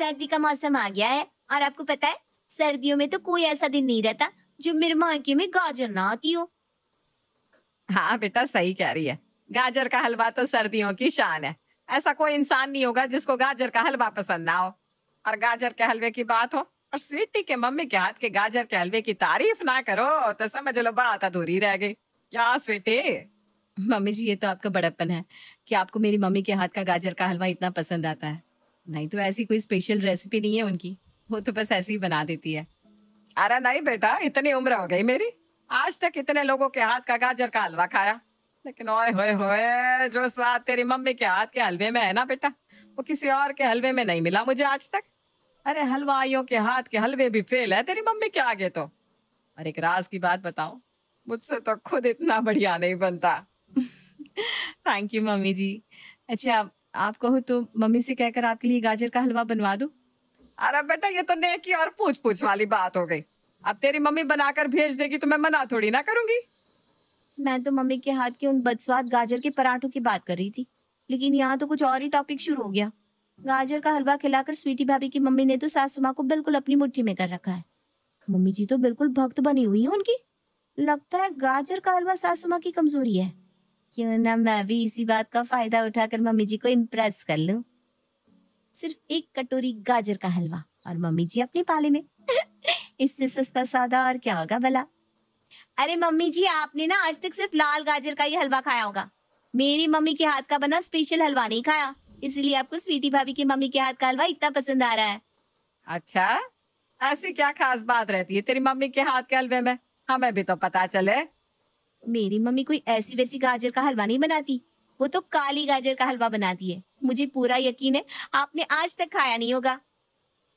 सर्दी का मौसम आ गया है और आपको पता है सर्दियों में तो कोई ऐसा दिन नहीं रहता जो मेरे मायके में गाजर ना आती हो। हाँ बेटा, सही कह रही है। गाजर का हलवा तो सर्दियों की शान है। ऐसा कोई इंसान नहीं होगा जिसको गाजर का हलवा पसंद ना हो। और गाजर के हलवे की बात हो और स्वीटी के मम्मी के हाथ के गाजर के हलवे की तारीफ ना करो तो समझ लो बात अधूरी रह गई। क्या स्वीटी? मम्मी जी, ये तो आपका बड़प्पन है कि आपको मेरी मम्मी के हाथ का गाजर का हलवा इतना पसंद आता है। नहीं तो ऐसी कोई स्पेशल रेसिपी नहीं है उनकी, वो तो बस ऐसे ही बना देती है। अरे नहीं बेटा, इतनी उम्र हो गई मेरी, आज तक इतने लोगों के हाथ का गाजर का हलवा खाया, लेकिन ओए होए होए, जो स्वाद तेरी मम्मी के हाथ के हलवे में है ना बेटा, वो किसी और के हलवे में नहीं मिला मुझे आज तक। अरे हलवाइयों के हाथ के हलवे भी फेल है तेरी मम्मी के आगे तो। और एक राज की बात बताऊं, मुझसे तो खुद इतना बढ़िया नहीं बनता। थैंक यू मम्मी जी। अच्छा, आप कहो तो मम्मी से कहकर आपके लिए गाजर का हलवा बनवा दूं? अरे बेटा, ये तो नेकी और पूछ पूछ वाली बात हो गई। अब तेरी मम्मी बनाकर भेज देगी तो मैं मना थोड़ी ना करूंगी। मैं तो मम्मी के हाथ के उन बदस्वाद गाजर के पराठों की बात कर रही थी, लेकिन यहाँ तो कुछ और ही टॉपिक शुरू हो गया। गाजर का हलवा खिलाकर स्वीटी भाभी की मम्मी ने तो सासू माँ को बिल्कुल अपनी मुट्ठी में कर रखा है। मम्मी जी तो बिल्कुल भक्त बनी हुई है उनकी। लगता है गाजर का हलवा सासू माँ की कमजोरी है। क्यों ना मैं भी इसी बात का फायदा उठाकर मम्मी जी को इम्प्रेस कर लूं। सिर्फ एक कटोरी गाजर का हलवा और मम्मी जी अपनी पाले में। इससे सस्ता सादा और क्या होगा भला। अरे मम्मी जी, आपने ना आज तक सिर्फ लाल गाजर का ही हलवा खाया होगा। मेरी मम्मी के हाथ का बना स्पेशल हलवा नहीं खाया, इसलिए आपको स्वीटी भाभी की मम्मी के हाथ का हलवा इतना पसंद आ रहा है। अच्छा, ऐसी क्या खास बात रहती है तेरी मम्मी के हाथ के हलवे में, हमें भी तो पता चले। मेरी मम्मी कोई ऐसी वैसी गाजर का हलवा नहीं बनाती, वो तो काली गाजर का हलवा बनाती है। मुझे पूरा यकीन है आपने आज तक खाया नहीं होगा।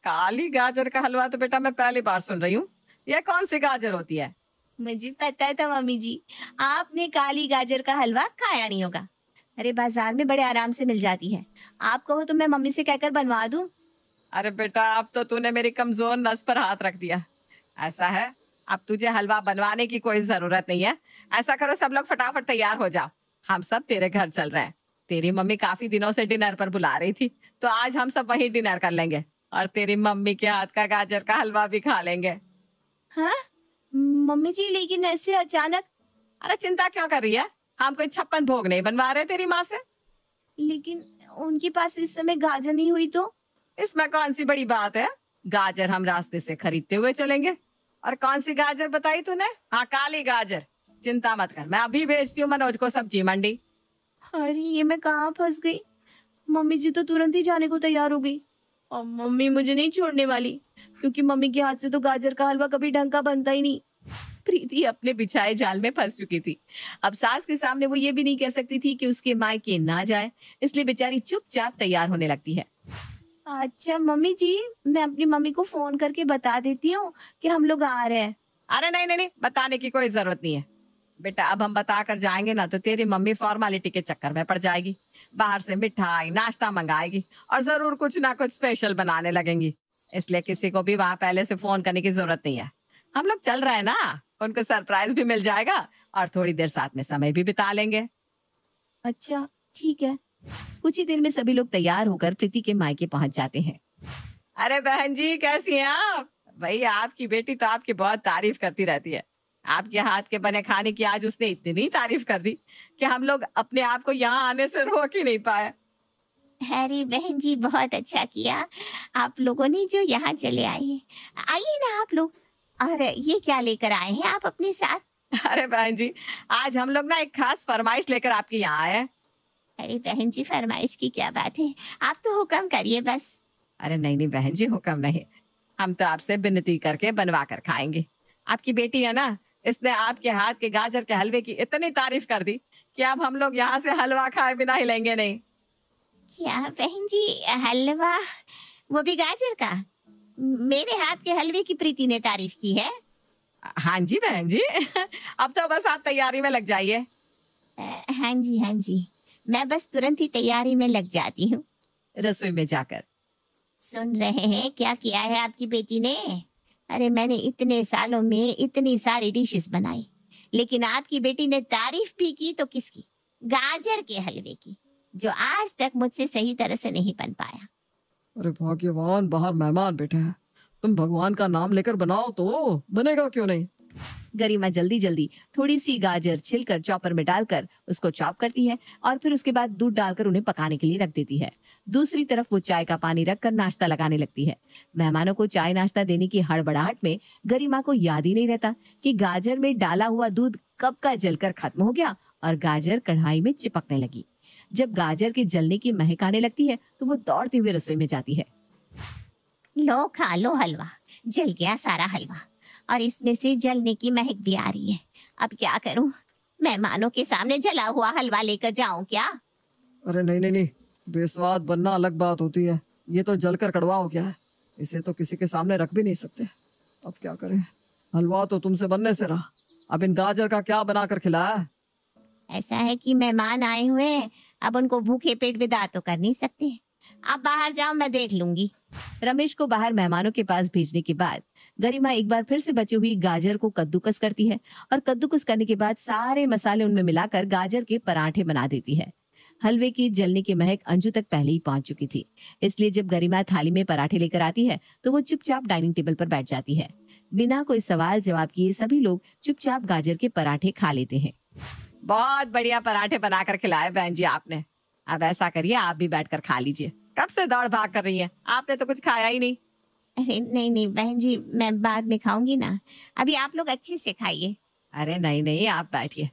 काली गाजर का हलवा तो बेटा मैं पहली बार सुन रही हूँ। ये कौन सी गाजर होती है? मुझे पता था मम्मी जी, आपने काली गाजर का हलवा खाया नहीं होगा। अरे बाजार में बड़े आराम से मिल जाती है। आप कहो तो मैं मम्मी से कहकर बनवा दूं। अरे बेटा, अब तो तूने मेरी कमजोर नस पर हाथ रख दिया। ऐसा है, अब तुझे हलवा बनवाने की कोई जरूरत नहीं है। ऐसा करो, सब लोग फटाफट तैयार हो जाओ, हम सब तेरे घर चल रहे हैं। तेरी मम्मी काफी दिनों से डिनर पर बुला रही थी, तो आज हम सब वहीं डिनर कर लेंगे और तेरी मम्मी के हाथ का गाजर का हलवा भी खा लेंगे। हाँ मम्मी जी, लेकिन ऐसे अचानक? अरे चिंता क्यों कर रही है, हम कोई 56 भोग नहीं बनवा रहे तेरी माँ से। लेकिन उनके पास इस समय गाजर नहीं हुई तो? इसमें कौन सी बड़ी बात है, गाजर हम रास्ते से खरीदते हुए चलेंगे। और कौन सी गाजर बताई तूने? हाँ, काली गाजर। चिंता मत कर, मैं अभी भेजती हूँ मनोज को सब्जी मंडी। अरे ये मैं कहाँ फंस गई। मम्मी जी तो तुरंत ही जाने को तैयार हो गई और मम्मी मुझे नहीं छोड़ने वाली, क्योंकि मम्मी के हाथ से तो गाजर का हलवा कभी ढंग का बनता ही नहीं। प्रीति अपने बिछाए जाल में फंस चुकी थी। अब सास के सामने वो ये भी नहीं कह सकती थी कि उसके मायके ना जाए, इसलिए बेचारी चुपचाप तैयार होने लगती है। अच्छा मम्मी जी, मैं अपनी मम्मी को फोन करके बता देती हूँ कि हम लोग आ रहे हैं। अरे नहीं नहीं नहीं, बताने की कोई जरूरत नहीं है बेटा। अब हम बता कर जाएंगे ना तो तेरी मम्मी फॉर्मेलिटी के चक्कर में पड़ जाएगी, बाहर से मिठाई नाश्ता मंगाएगी और जरूर कुछ ना कुछ स्पेशल बनाने लगेंगी। इसलिए किसी को भी वहां पहले से फोन करने की जरूरत नहीं है। हम लोग चल रहे हैं ना, उनको सरप्राइज भी मिल जाएगा और थोड़ी देर साथ में समय भी बिता लेंगे। अच्छा ठीक है। कुछ ही देर में सभी लोग तैयार होकर प्रीति के मायके पहुंच जाते हैं। अरे बहन जी, कैसी हैं आप? भाई आपकी बेटी तो आपकी बहुत तारीफ करती रहती है। आपके हाथ के बने खाने की आज उसने इतनी तारीफ कर दी कि हम लोग अपने आप को यहाँ आने से रोक ही नहीं पाए। अरे बहन जी, बहुत अच्छा किया आप लोगों ने जो यहाँ चले आए हैं। आइए ना आप लोग। और ये क्या लेकर आए हैं आप अपने साथ? अरे बहन जी, आज हम लोग ना एक खास फरमाइश लेकर आपके यहाँ आए हैं। अरे बहन जी, फरमाइश की क्या बात है, आप तो हुक्म करिए बस। अरे नहीं नहीं बहन जी, हुक्म नहीं, हम तो आपसे विनती करके बनवा कर खाएंगे। आपकी बेटी है ना, इसने आपके हाथ के गाजर के हलवे की इतनी तारीफ कर दी कि अब हम लोग यहाँ से हलवा खाए बिना हिलेंगे नहीं। क्या बहन जी, हलवा, वो भी गाजर का? मेरे हाथ के हलवे की प्रीति ने तारीफ की है? हाँ जी बहन जी। अब तो बस आप तैयारी में लग जाइए। हाँ जी हाँ जी, मैं बस तुरंत ही तैयारी में लग जाती हूँ। रसोई में जाकर सुन रहे हैं क्या किया है आपकी बेटी ने? अरे मैंने इतने सालों में इतनी सारी डिशेस बनाई, लेकिन आपकी बेटी ने तारीफ भी की तो किसकी? गाजर के हलवे की, जो आज तक मुझसे सही तरह से नहीं बन पाया। अरे भाग्यवान, बाहर मेहमान बैठे हैं। तुम भगवान का नाम लेकर बनाओ तो बनेगा क्यों नहीं। गरिमा जल्दी जल्दी थोड़ी सी गाजर छिलकर चॉपर में डालकर उसको चॉप करती है और फिर उसके बाद दूध डालकर उन्हें पकाने के लिए रख देती है। दूसरी तरफ वो चाय का पानी रखकर नाश्ता लगाने लगती है। मेहमानों को चाय नाश्ता देने की हड़बड़ाहट में गरिमा को याद ही नहीं रहता कि गाजर में डाला हुआ दूध कब का जलकर खत्म हो गया और गाजर कढ़ाई में चिपकने लगी। जब गाजर के जलने की महक आने लगती है तो वो दौड़ते हुए रसोई में जाती है। लो खा लो हलवा, जल गया सारा हलवा और इसमें से जलने की महक भी आ रही है। अब क्या करूं? मेहमानों के सामने जला हुआ हलवा लेकर जाऊं क्या? अरे नहीं नहीं नहीं, बेस्वाद बनना अलग बात होती है, ये तो जलकर कड़वा हो गया है। इसे तो किसी के सामने रख भी नहीं सकते। अब क्या करें, हलवा तो तुमसे बनने से रहा, अब इन गाजर का क्या बनाकर खिलाया। ऐसा है कि मेहमान आए हुए हैं, अब उनको भूखे पेट विदा तो कर नहीं सकते। आप बाहर जाओ, मैं देख लूंगी। रमेश को बाहर मेहमानों के पास भेजने के बाद गरिमा एक बार फिर से बची हुई गाजर को कद्दूकस करती है और कद्दूकस करने के बाद सारे मसाले उनमें मिलाकर गाजर के पराठे बना देती है। हलवे की जलने की महक अंजू तक पहले ही पहुंच चुकी थी, इसलिए जब गरिमा थाली में पराठे लेकर आती है तो वो चुपचाप डाइनिंग टेबल पर बैठ जाती है। बिना कोई सवाल जवाब किए सभी लोग चुपचाप गाजर के पराठे खा लेते हैं। बहुत बढ़िया पराठे बनाकर खिलाए बहन जी आपने। अब ऐसा करिए, आप भी बैठकर खा लीजिए। कब से दौड़ भाग कर रही हैं? आपने तो कुछ खाया ही नहीं। अरे नहीं नहीं बहन जी, मैं बाद में खाऊंगी ना, अभी आप लोग अच्छे से खाइए। अरे नहीं नहीं, आप बैठिए।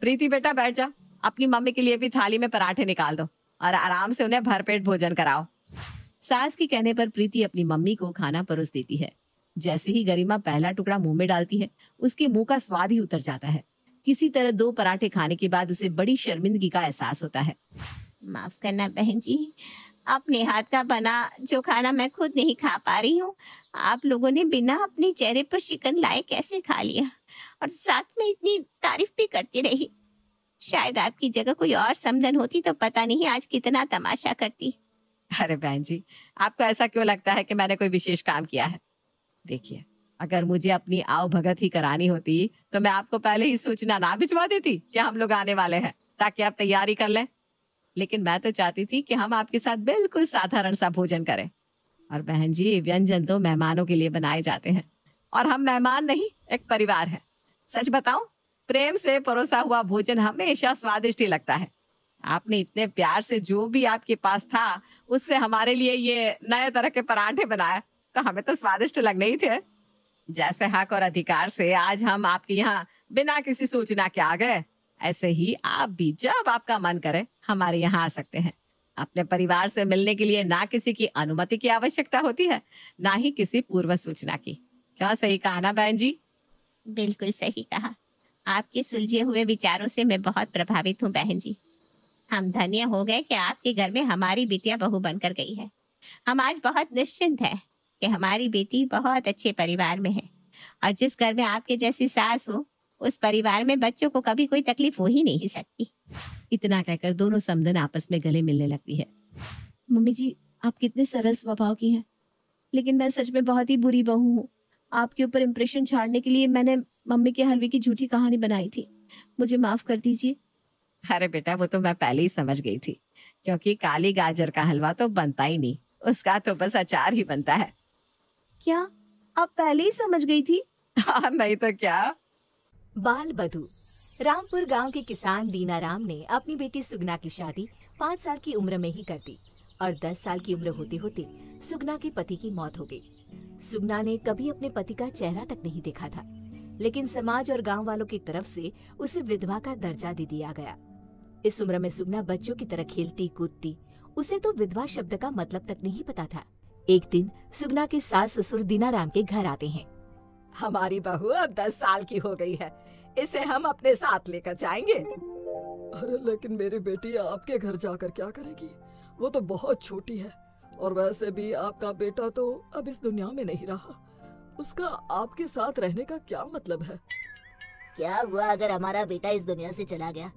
प्रीति बेटा बैठ जा, अपनी मम्मी के लिए भी थाली में पराठे निकाल दो और आराम से उन्हें भरपेट भोजन कराओ। सास के कहने पर प्रीति अपनी मम्मी को खाना परोस देती है। जैसे ही गरिमा पहला टुकड़ा मुंह में डालती है उसके मुंह का स्वाद ही उतर जाता है। किसी तरह 2 पराठे खाने के बाद उसे बड़ी शर्मिंदगी का एहसास होता है। माफ करना बहन जी, अपने हाथ का बना जो खाना मैं खुद नहीं खा पा रही हूँ, आप लोगों ने बिना अपने चेहरे पर शिकन लाए कैसे खा लिया और साथ में इतनी तारीफ भी करती रही। शायद आपकी जगह कोई और समधन होती तो पता नहीं आज कितना तमाशा करती। अरे बहन जी, आपको ऐसा क्यों लगता है कि मैंने कोई विशेष काम किया है? देखिए, अगर मुझे अपनी आओ भगत ही करानी होती तो मैं आपको पहले ही सूचना ना भिजवा देती कि हम लोग आने वाले हैं, ताकि आप तैयारी कर लें। लेकिन मैं तो चाहती थी कि हम आपके साथ बिल्कुल साधारण सा भोजन करें। और बहन जी, व्यंजन तो मेहमानों के लिए बनाए जाते हैं और हम मेहमान नहीं, एक परिवार है। सच बताऊं, प्रेम से परोसा हुआ भोजन हमेशा स्वादिष्ट ही लगता है। आपने इतने प्यार से जो भी आपके पास था उससे हमारे लिए ये नए तरह के पराठे बनाए, तो हमें तो स्वादिष्ट लगने ही थे। जैसे हक और अधिकार से आज हम आपके यहाँ बिना किसी सूचना के आ गए, ऐसे ही आप भी जब आपका मन करे हमारे यहाँ आ सकते हैं। अपने परिवार से मिलने के लिए ना किसी की अनुमति की आवश्यकता होती है, ना ही किसी पूर्व सूचना की। क्या सही कहा ना बहन जी? बिल्कुल सही कहा। आपके सुलझे हुए विचारों से मैं बहुत प्रभावित हूँ बहन जी। हम धन्य हो गए कि आपके घर में हमारी बेटियां बहू बनकर गई है। हम आज बहुत निश्चिंत है कि हमारी बेटी बहुत अच्छे परिवार में है और जिस घर में आपके जैसी सास हो उस परिवार में बच्चों को कभी कोई तकलीफ हो ही नहीं सकती। इतना कहकर दोनों समधन आपस में गले मिलने लगती है। मम्मी जी, आप कितने सरल स्वभाव की हैं, लेकिन मैं सच में बहुत ही बुरी बहू हूँ। आपके ऊपर इम्प्रेशन छाड़ने के लिए मैंने मम्मी के हलवे की झूठी कहानी बनाई थी, मुझे माफ कर दीजिए। अरे बेटा, वो तो मैं पहले ही समझ गई थी, क्योंकि काली गाजर का हलवा तो बनता ही नहीं, उसका तो बस अचार ही बनता है। क्या आप पहले ही समझ गई थी? हाँ, नहीं तो क्या। बाल बधू। रामपुर गांव के किसान दीनाराम ने अपनी बेटी सुगना की शादी 5 साल की उम्र में ही कर दी और 10 साल की उम्र होते होते सुगना के पति की मौत हो गई। सुगना ने कभी अपने पति का चेहरा तक नहीं देखा था, लेकिन समाज और गांव वालों की तरफ से उसे विधवा का दर्जा दे दिया गया। इस उम्र में सुगना बच्चों की तरह खेलती कूदती, उसे तो विधवा शब्द का मतलब तक नहीं पता था। एक दिन सुगना के सास ससुर दीनाराम के घर आते हैं। हमारी बहू अब 10 साल की हो गई है, इसे हम अपने साथ लेकर जाएंगे। अरे लेकिन मेरी बेटी आपके घर जाकर क्या करेगी? वो तो बहुत छोटी है और वैसे भी आपका बेटा तो अब इस दुनिया में नहीं रहा। उसका आपके साथ रहने का क्या मतलब है? क्या हुआ अगर हमारा बेटा इस दुनिया से चला गया?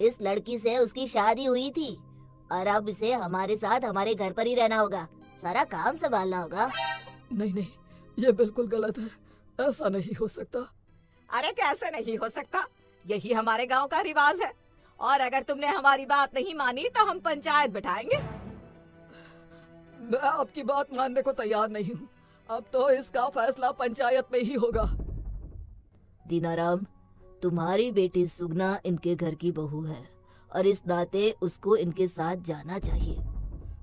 इस लड़की से उसकी शादी हुई थी और अब इसे हमारे साथ हमारे घर पर ही रहना होगा, सारा काम संभालना होगा। नहीं नहीं, ये बिल्कुल गलत है, ऐसा नहीं हो सकता। अरे कैसे नहीं हो सकता, यही हमारे गांव का रिवाज है और अगर तुमने हमारी बात नहीं मानी तो हम पंचायत बिठाएंगे। मैं आपकी बात मानने को तैयार नहीं हूँ। अब तो इसका फैसला पंचायत में ही होगा। दीनाराम, तुम्हारी बेटी सुगना इनके घर की बहू है और इस नाते उसको इनके साथ जाना चाहिए।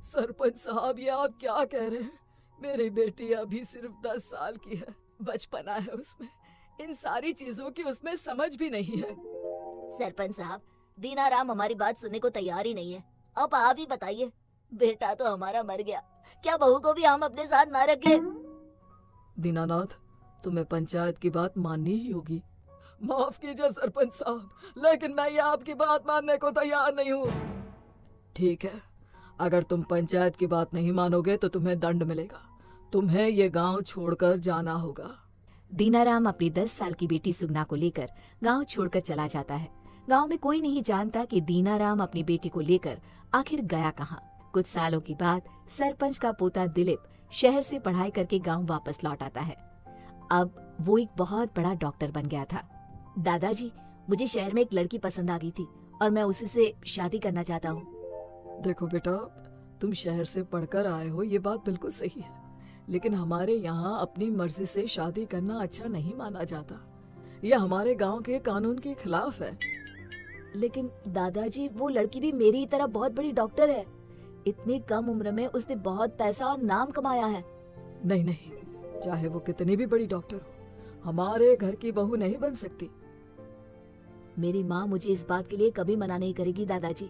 सरपंच साहब, ये आप क्या कह रहे हैं? मेरी बेटी अभी सिर्फ 10 साल की है, बचपना है उसमें, इन सारी चीजों की उसमें समझ भी नहीं है। सरपंच साहब, दीनाराम हमारी बात सुनने को तैयार ही नहीं है। अब आप ही बताइए, बेटा तो हमारा मर गया, क्या बहू को भी हम अपने साथ ना रखें? दीनानाथ, तुम्हें पंचायत की बात माननी ही होगी। माफ कीजिए सरपंच साहब, लेकिन मैं ये आपकी बात मानने को तैयार नहीं हूँ। ठीक है, अगर तुम पंचायत की बात नहीं मानोगे तो तुम्हें दंड मिलेगा। तुम्हें ये गांव छोड़कर जाना होगा। दीनाराम अपनी 10 साल की बेटी सुगना को लेकर गांव छोड़कर चला जाता है। गांव में कोई नहीं जानता कि दीनाराम अपनी बेटी को लेकर आखिर गया कहाँ। कुछ सालों के बाद सरपंच का पोता दिलीप शहर से पढ़ाई करके गांव वापस लौट आता है। अब वो एक बहुत बड़ा डॉक्टर बन गया था। दादाजी, मुझे शहर में एक लड़की पसंद आ गई थी और मैं उसी से शादी करना चाहता हूँ। देखो बेटा, तुम शहर से पढ़कर आए हो, ये बात बिल्कुल सही है, लेकिन हमारे यहाँ अपनी मर्जी से शादी करना अच्छा नहीं माना जाता। ये हमारे गांव के कानून के खिलाफ है। लेकिन दादाजी, वो लड़की भी मेरी तरह बहुत बड़ी डॉक्टर है। इतनी कम उम्र में उसने बहुत पैसा और नाम कमाया है। नहीं नहीं, चाहे वो कितनी भी बड़ी डॉक्टर हो, हमारे घर की बहू नहीं बन सकती। मेरी माँ मुझे इस बात के लिए कभी मना नहीं करेगी दादाजी।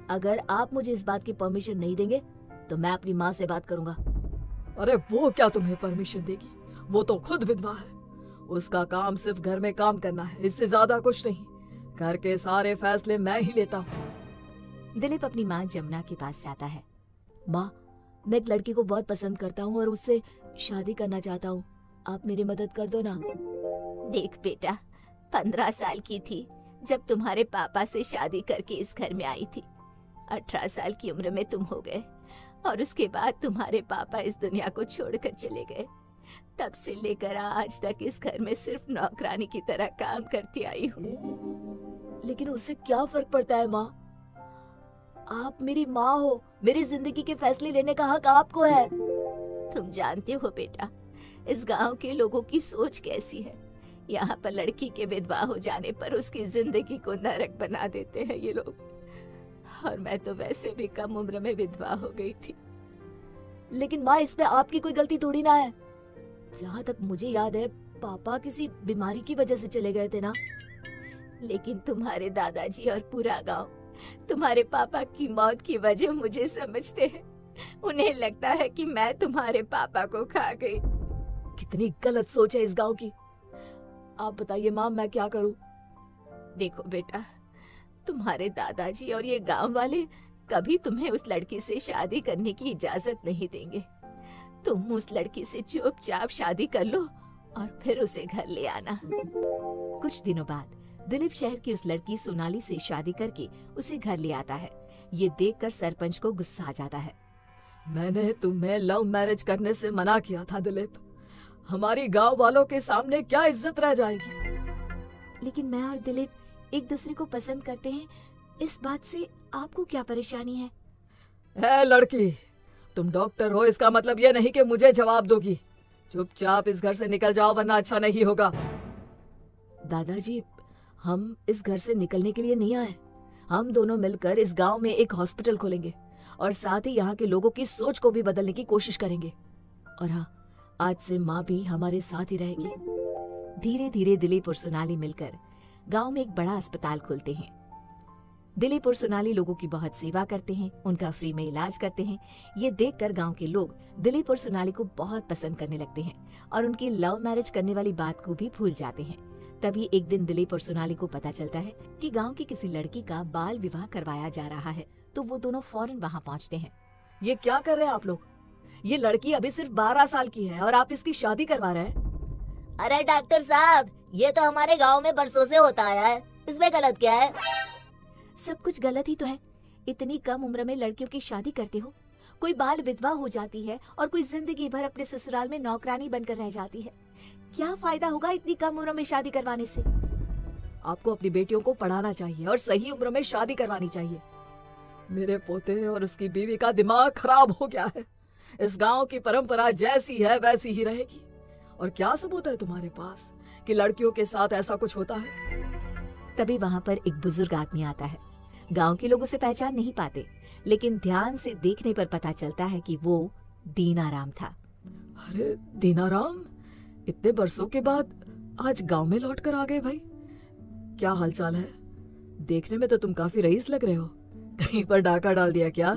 अगर आप मुझे इस बात की परमिशन नहीं देंगे तो मैं अपनी माँ से बात करूंगा। अरे वो क्या तुम्हें परमिशन देगी? वो तो खुद विधवा है। उसका काम सिर्फ घर में काम करना है, इससे ज्यादा कुछ नहीं। घर के सारे फैसले मैं ही लेता हूँ। दिलीप अपनी माँ जमुना के पास जाता है। माँ, मैं एक लड़की को बहुत पसंद करता हूँ और उससे शादी करना चाहता हूँ। आप मेरी मदद कर दो ना। देख बेटा, 15 साल की थी जब तुम्हारे पापा से शादी करके इस घर में आई थी। 18 साल की उम्र में तुम हो गए और उसके बाद तुम्हारे पापा इस दुनिया को छोड़कर चले गए। तब से लेकर आज तक इस घर में सिर्फ नौकरानी की तरह काम करती आई हूँ। लेकिन उससे क्या फर्क पड़ता है माँ? आप मेरी माँ हो, मेरी जिंदगी के फैसले लेने का हक आपको है। तुम जानते हो बेटा, इस गांव के लोगों की सोच कैसी है। यहाँ पर लड़की के विधवा हो जाने पर उसकी जिंदगी को नरक बना देते हैं ये लोग। और मैं तो वैसे भी कम उम्र में विधवा हो गई थी। लेकिन माँ, इसमें आपकी कोई गलती थोड़ी ना है। जहाँ तक मुझे याद है, पापा किसी बीमारी की वजह से चले गए थे ना। लेकिन तुम्हारे दादाजी और पूरा गांव तुम्हारे पापा की मौत की वजह मुझे समझते हैं। उन्हें लगता है कि मैं तुम्हारे पापा को खा गई। कितनी गलत सोच है इस गांव की। आप बताइए माँ, मैं क्या करूँ? देखो बेटा, तुम्हारे दादाजी और ये गांव वाले कभी तुम्हें उस लड़की से शादी करने की इजाजत नहीं देंगे। तुम उस लड़की से चुपचाप शादी कर लो और फिर उसे घर ले आना। कुछ दिनों बाद दिलीप शहर की उस लड़की सोनाली से शादी करके उसे घर ले आता है। ये देखकर सरपंच को गुस्सा आ जाता है। मैंने तुम्हें लव मैरिज करने से मना किया था दिलीप। हमारी गांव वालों के सामने क्या इज्जत रह जाएगी? लेकिन मैं और दिलीप एक दूसरे को पसंद करते हैं, इस बात से आपको क्या परेशानी है? है लड़की, तुम डॉक्टर हो, इसका मतलब ये नहीं कि मुझे जवाब दोगी। चुपचाप इस घर से निकल जाओ वरना अच्छा नहीं होगा। दादाजी, हम इस घर से निकलने के लिए नहीं आए। हम दोनों मिलकर इस गांव में एक हॉस्पिटल खोलेंगे और साथ ही यहाँ के लोगों की सोच को भी बदलने की कोशिश करेंगे। और हाँ, आज से माँ भी हमारे साथ ही रहेगी। धीरे धीरे दिलीप और सोनाली मिलकर गांव में एक बड़ा अस्पताल खोलते हैं। दिलीप और सोनाली लोगों की बहुत सेवा करते हैं, उनका फ्री में इलाज करते हैं। ये देखकर गांव के लोग दिलीप और सोनाली को बहुत पसंद करने लगते हैं और उनकी लव मैरिज करने वाली बात को भी भूल जाते हैं। तभी एक दिन दिलीप और सोनाली को पता चलता है कि गांव की किसी लड़की का बाल विवाह करवाया जा रहा है, तो वो दोनों फौरन वहाँ पहुँचते हैं। ये क्या कर रहे हैं आप लोग? ये लड़की अभी सिर्फ 12 साल की है और आप इसकी शादी करवा रहे हैं। अरे डॉक्टर साहब, ये तो हमारे गांव में बरसों से होता आया है, इसमें गलत क्या है? सब कुछ गलत ही तो है। इतनी कम उम्र में लड़कियों की शादी करते हो। कोई बाल विधवा हो जाती है और कोई जिंदगी भर अपने ससुराल में नौकरानी बनकर रह जाती है। क्या फायदा होगा इतनी कम उम्र में शादी करवाने से? आपको अपनी बेटियों को पढ़ाना चाहिए और सही उम्र में शादी करवानी चाहिए। मेरे पोते और उसकी बीवी का दिमाग खराब हो गया है। इस गांव की परंपरा जैसी है वैसी ही रहेगी। और क्या सबूत है तुम्हारे पास कि लड़कियों के साथ ऐसा कुछ होता है? तभी वहाँ पर एक बुजुर्ग आदमी आता है। गांव के लोग उसे पहचान नहीं पाते, लेकिन ध्यान से देखने पर पता चलता है कि वो दीनाराम था। अरे दीनाराम, इतने बरसों के बाद आज गांव में लौट कर आ गए भाई। क्या हालचाल है? देखने में तो तुम काफी रईस लग रहे हो। कहीं पर डाका डाल दिया क्या?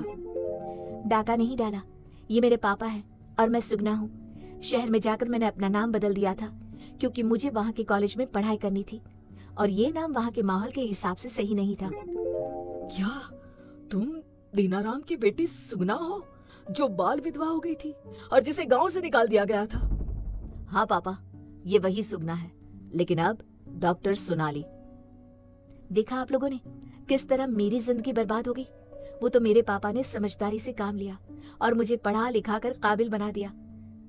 डाका नहीं डाला, ये मेरे पापा हैं और मैं सुगना हूँ। शहर में जाकर मैंने अपना नाम बदल दिया था क्योंकि मुझे वहाँ के कॉलेज में पढ़ाई करनी थी और ये नाम वहाँ के माहौल के हिसाब से सही नहीं था। क्या तुम दीनाराम की बेटी सुगना हो, जो बाल विधवा हो गई थी और जिसे गांव से निकाल दिया गया था? हाँ पापा, ये वही सुगना है, लेकिन अब डॉक्टर सोनाली। देखा आप लोगों ने किस तरह मेरी जिंदगी बर्बाद हो गई। वो तो मेरे पापा ने समझदारी से काम लिया और मुझे पढ़ा लिखा कर काबिल बना दिया,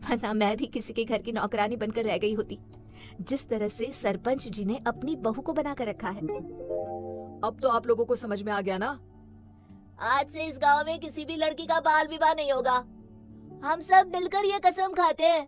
वरना मैं भी किसी के घर की नौकरानी बनकर रह गई होती। जिस तरह से सरपंच जी ने अपनी बहू को बना कर रखा है। अब तो आप लोगों को समझ में आ गया ना? आज से इस गांव में किसी भी लड़की का बाल विवाह नहीं होगा। हम सब मिलकर ये कसम खाते हैं।